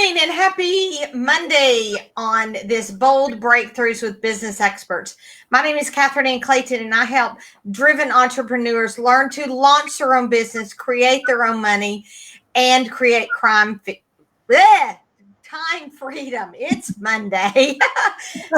morning and happy Monday on this Bold Breakthroughs with Business Experts. My name is Catherine Ann Clayton, and I help driven entrepreneurs learn to launch their own business, create their own money, and create time freedom. It's Monday.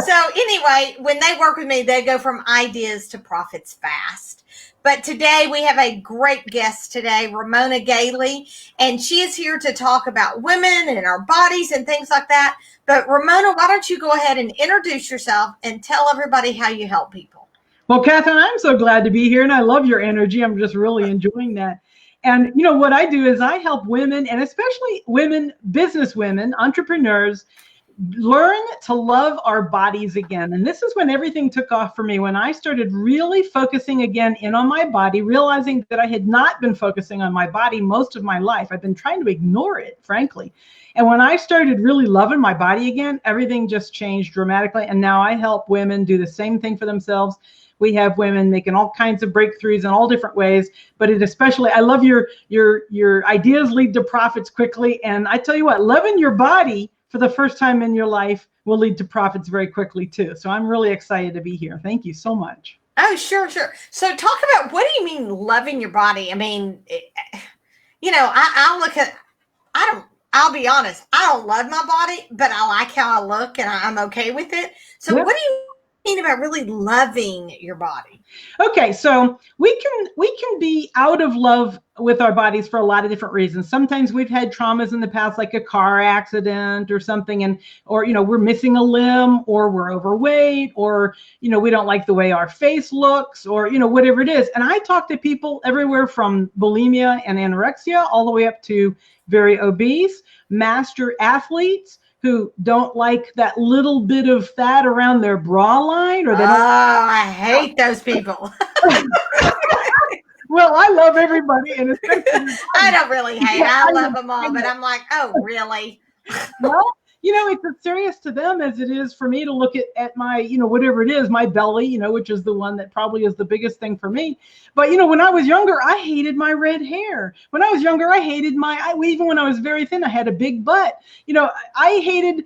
So anyway, when they work with me, they go from ideas to profits fast. But today we have a great guest today, Romana Galey, and she is here to talk about women and our bodies and things like that. But Romana, why don't you go ahead and introduce yourself and tell everybody how you help people? Well, Catherine, I'm so glad to be here, and I love your energy. I'm just really enjoying that. And, you know, what I do is I help women, and especially women, business women, entrepreneurs, learn to love our bodies again. And this is when everything took off for me, when I started really focusing again in on my body, realizing that I had not been focusing on my body most of my life. I've been trying to ignore it, frankly. And when I started really loving my body again, everything just changed dramatically. And now I help women do the same thing for themselves. We have women making all kinds of breakthroughs in all different ways, but it especially, I love your ideas lead to profits quickly. And I tell you what, loving your body for the first time in your life will lead to profits very quickly too. So I'm really excited to be here. Thank you so much. Oh, sure. So talk about, what do you mean loving your body? I mean, I'll be honest, I don't love my body, but I like how I look and I'm okay with it. So What do you mean about really loving your body? Okay, so we can be out of love with our bodies for a lot of different reasons. Sometimes we've had traumas in the past, like a car accident or something, or we're missing a limb, or we're overweight, or we don't like the way our face looks, or whatever it is. And I talk to people everywhere from bulimia and anorexia all the way up to very obese, master athletes who don't like that little bit of fat around their bra line, or they don't. I hate those people. Well, I love everybody, and I don't really hate. I love them all, but I'm like, oh, really? Well, it's as serious to them as it is for me to look at my, whatever it is, my belly, which is the one that probably is the biggest thing for me. But, when I was younger, I hated my red hair. When I was younger, I hated even when I was very thin, I had a big butt. I hated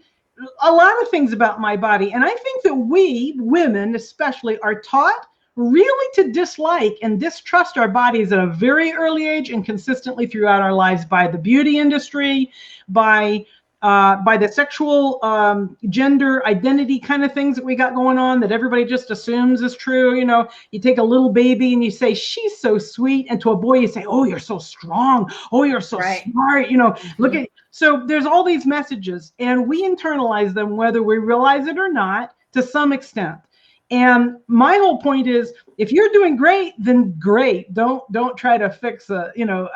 a lot of things about my body. And I think that we, women especially, are taught really to dislike and distrust our bodies at a very early age and consistently throughout our lives by the beauty industry, by the sexual gender identity kind of things that we got going on that everybody just assumes is true. You take a little baby and you say, she's so sweet. And to a boy, you say, oh, you're so strong. Oh, you're so smart. Look at, so there's all these messages and we internalize them, whether we realize it or not, to some extent. And my whole point is, if you're doing great, then great. Don't try to fix a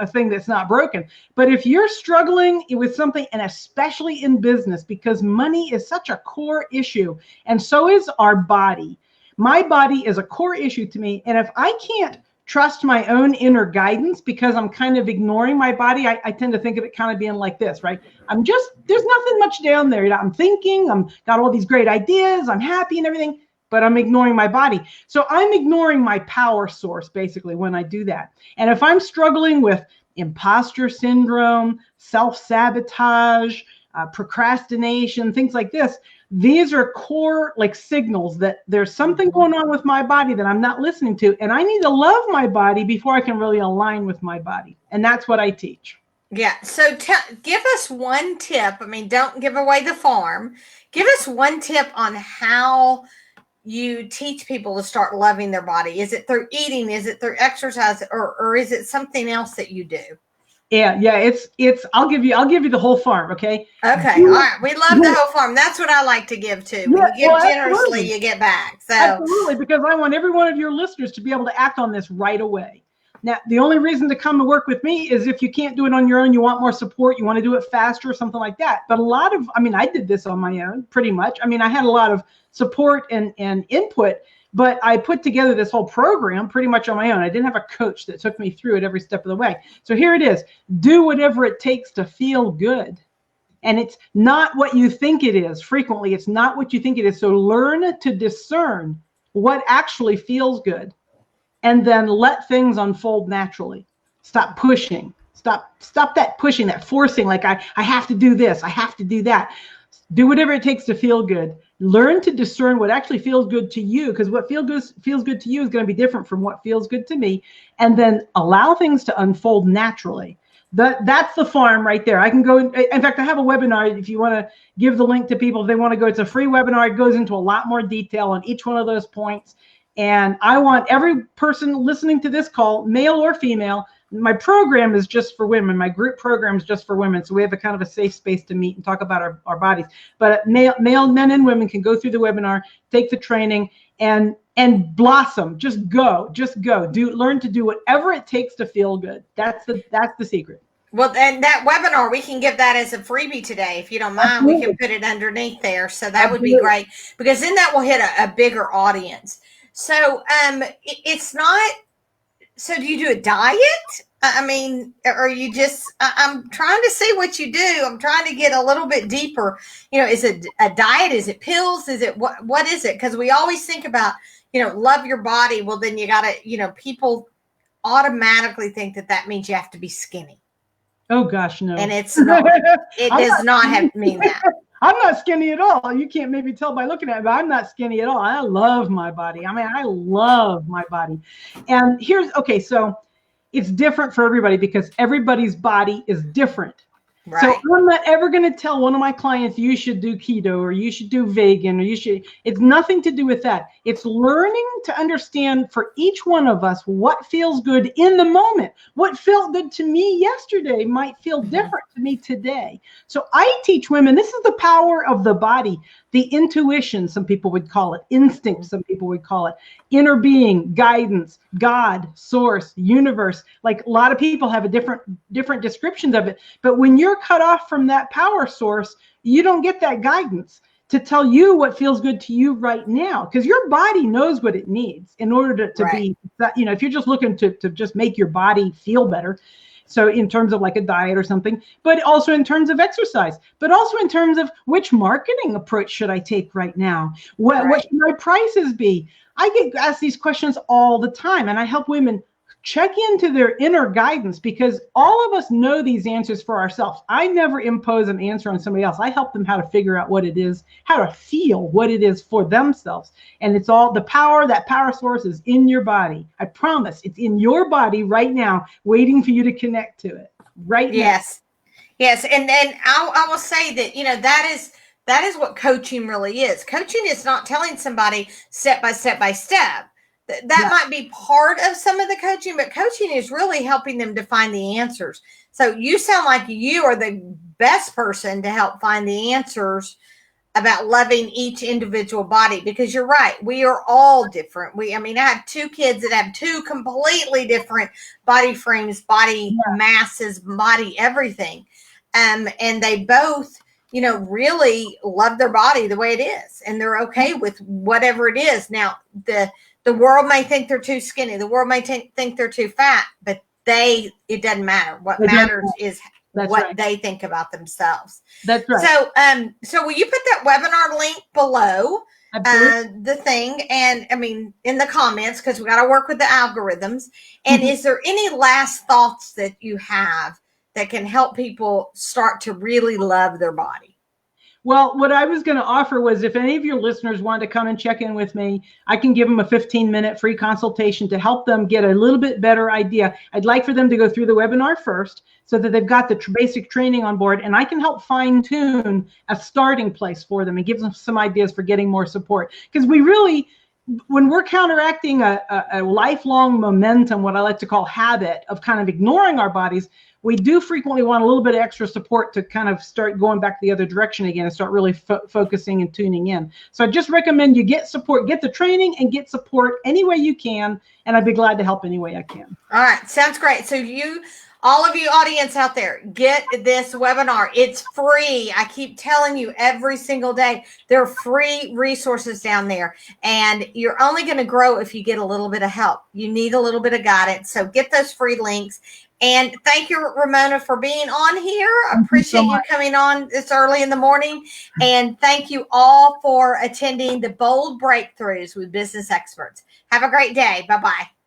thing that's not broken. But if you're struggling with something, and especially in business, because money is such a core issue, and so is our body. My body is a core issue to me. And if I can't trust my own inner guidance because I'm kind of ignoring my body, I tend to think of it kind of being like this, right? There's nothing much down there. I'm thinking, got all these great ideas, I'm happy and everything, but I'm ignoring my body. So I'm ignoring my power source, basically, when I do that. And if I'm struggling with imposter syndrome, self-sabotage, procrastination, things like this, these are core signals that there's something going on with my body that I'm not listening to. And I need to love my body before I can really align with my body. And that's what I teach. Yeah. So give us one tip. I mean, don't give away the farm. Give us one tip on how you teach people to start loving their body. Is it through eating? Is it through exercise, or is it something else that you do? Yeah. It's I'll give you the whole farm. Okay. Okay. All right. We love the whole farm. That's what I like to give too. When you give generously, absolutely. You get back. So absolutely, because I want every one of your listeners to be able to act on this right away. Now, the only reason to come to work with me is if you can't do it on your own, you want more support, you want to do it faster, something like that. But I did this on my own, pretty much. I had a lot of support and input, but I put together this whole program pretty much on my own. I didn't have a coach that took me through it every step of the way. So here it is. Do whatever it takes to feel good. And it's not what you think it is. Frequently, it's not what you think it is. So learn to discern what actually feels good. And then let things unfold naturally. Stop pushing. Stop that pushing, that forcing, like I have to do this, I have to do that. Do whatever it takes to feel good. Learn to discern what actually feels good to you, because what feels good to you is going to be different from what feels good to me. And then allow things to unfold naturally. That's the farm right there. I can go. In fact, I have a webinar. If you want to give the link to people, if they want to go, it's a free webinar. It goes into a lot more detail on each one of those points. And I want every person listening to this call, male or female. My program is just for women. My group program is just for women. So we have a kind of a safe space to meet and talk about our bodies. But male men and women can go through the webinar, take the training, and blossom. Just go. Learn to do whatever it takes to feel good. That's the secret. Well, and that webinar, we can give that as a freebie today. If you don't mind, Absolutely. We can put it underneath there. So that Absolutely. Would be great, because then that will hit a bigger audience. So it's not. So do you do a diet? I mean, or you just, I'm trying to see what you do. I'm trying to get a little bit deeper. Is it a diet? Is it pills? Is it what is it? Because we always think about, love your body. Well, then you got to, people automatically think that means you have to be skinny. Oh gosh, no. And it's not. It does not mean that. I'm not skinny at all. You can't maybe tell by looking at it, but I'm not skinny at all. I love my body. I mean, I love my body. And so it's different for everybody because everybody's body is different. Right. So I'm not ever going to tell one of my clients, you should do keto or you should do vegan or it's nothing to do with that. It's learning to understand for each one of us what feels good in the moment. What felt good to me yesterday might feel different to me today. So I teach women, this is the power of the body, the intuition, some people would call it, instinct, some people would call it, inner being, guidance, God, source, universe. Like a lot of people have a different descriptions of it. But when you're cut off from that power source, you don't get that guidance to tell you what feels good to you right now, because your body knows what it needs in order to be, if you're just looking to just make your body feel better. So in terms of like a diet or something, but also in terms of exercise, but also in terms of which marketing approach should I take right now? What should my prices be? I get asked these questions all the time, and I help women check into their inner guidance, because all of us know these answers for ourselves. I never impose an answer on somebody else. I help them how to figure out what it is, how to feel what it is for themselves. And it's all the power, that power source is in your body. I promise it's in your body right now, waiting for you to connect to it right now. Yes. And then I will say that, that is what coaching really is. Coaching is not telling somebody step by step by step. That might be part of some of the coaching, but coaching is really helping them to find the answers. So you sound like you are the best person to help find the answers about loving each individual body, because you're right. We are all different. I have 2 kids that have 2 completely different body frames, body masses, body everything. And they both, really love their body the way it is. And they're okay with whatever it is. Now, the world may think they're too skinny. The world may think they're too fat, but it doesn't matter. What matters is what they think about themselves. That's right. So will you put that webinar link below the thing? And in the comments, because we got to work with the algorithms. And is there any last thoughts that you have that can help people start to really love their body? Well, what I was going to offer was, if any of your listeners want to come and check in with me, I can give them a 15-minute free consultation to help them get a little bit better idea. I'd like for them to go through the webinar first so that they've got the basic training on board, and I can help fine-tune a starting place for them and give them some ideas for getting more support. Because we really, when we're counteracting a lifelong momentum, what I like to call habit of kind of ignoring our bodies, we do frequently want a little bit of extra support to kind of start going back the other direction again and start really focusing and tuning in. So I just recommend you get support, get the training and get support any way you can. And I'd be glad to help any way I can. All right. Sounds great. So all of you audience out there, get this webinar. It's free. I keep telling you every single day, there are free resources down there, and you're only going to grow if you get a little bit of help. You need a little bit of guidance. So get those free links. And thank you, Romana, for being on here. I appreciate you coming on this early in the morning. And thank you all for attending the Bold Breakthroughs with Business Experts. Have a great day. Bye-bye.